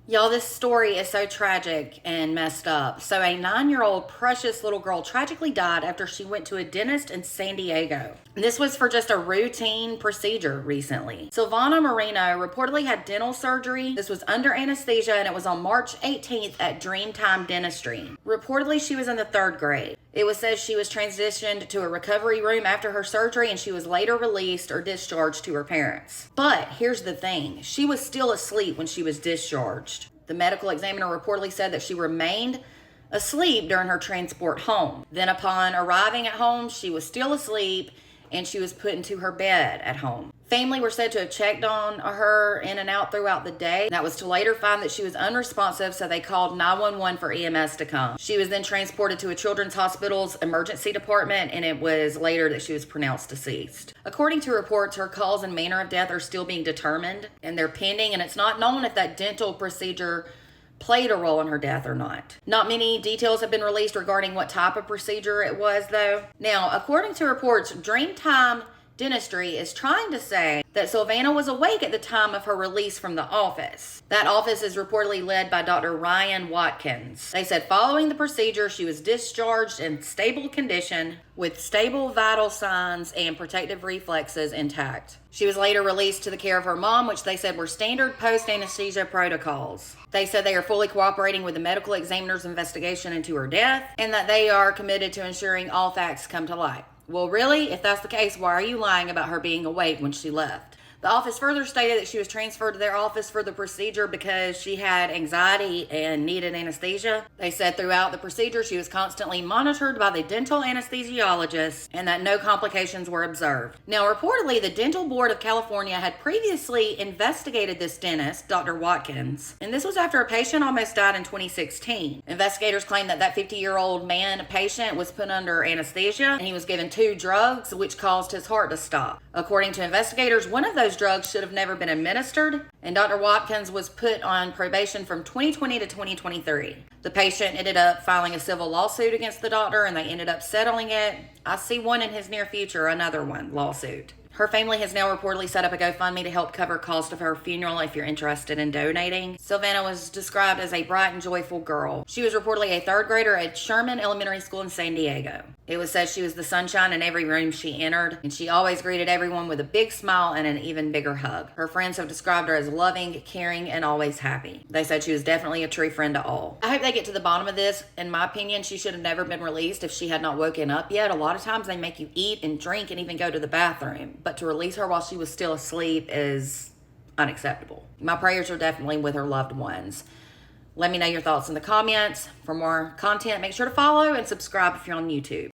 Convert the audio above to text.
Y'all, this story is so tragic and messed up. So, a 9-year-old precious little girl tragically died after she went to a dentist in San Diego. This was for just a routine procedure recently. Silvana Marino reportedly had dental surgery. This was under anesthesia and it was on March 18th at Dreamtime Dentistry. Reportedly, she was in the 3rd grade. It was said she was transitioned to a recovery room after her surgery and she was later released or discharged to her parents. But here's the thing, she was still asleep when she was discharged. The medical examiner reportedly said that she remained asleep during her transport home. Then upon arriving at home, she was still asleep and she was put into her bed at home. Family were said to have checked on her in and out throughout the day. That was to later find that she was unresponsive, so they called 911 for EMS to come. She was then transported to a children's hospital's emergency department, and it was later that she was pronounced deceased. According to reports, her cause and manner of death are still being determined, and they're pending, and it's not known if that dental procedure played a role in her death or not. Not many details have been released regarding what type of procedure it was, though. Now, according to reports, Dreamtime Dentistry is trying to say that Silvana was awake at the time of her release from the office. That office is reportedly led by Dr. Ryan Watkins. They said following the procedure, she was discharged in stable condition with stable vital signs and protective reflexes intact. She was later released to the care of her mom, which they said were standard post-anesthesia protocols. They said they are fully cooperating with the medical examiner's investigation into her death and that they are committed to ensuring all facts come to light. Well, really, if that's the case, why are you lying about her being awake when she left? The office further stated that she was transferred to their office for the procedure because she had anxiety and needed anesthesia. They said throughout the procedure she was constantly monitored by the dental anesthesiologist and that no complications were observed. Now, reportedly, the Dental Board of California had previously investigated this dentist, Dr. Watkins, and this was after a patient almost died in 2016. Investigators claimed that that 50-year-old man patient was put under anesthesia and he was given 2 drugs which caused his heart to stop. According to investigators, one of those drugs should have never been administered, and Dr. Watkins was put on probation from 2020 to 2023. The patient ended up filing a civil lawsuit against the doctor, and they ended up settling it. I see one in his near future, another one lawsuit. Her family has now reportedly set up a GoFundMe to help cover cost of her funeral if you're interested in donating. Silvana was described as a bright and joyful girl. She was reportedly a 3rd grader at Sherman Elementary School in San Diego. It was said she was the sunshine in every room she entered, and she always greeted everyone with a big smile and an even bigger hug. Her friends have described her as loving, caring, and always happy. They said she was definitely a true friend to all. I hope they get to the bottom of this. In my opinion, she should have never been released if she had not woken up yet. A lot of times they make you eat and drink and even go to the bathroom, but to release her while she was still asleep is unacceptable. My prayers are definitely with her loved ones. Let me know your thoughts in the comments. For more content, make sure to follow and subscribe if you're on YouTube.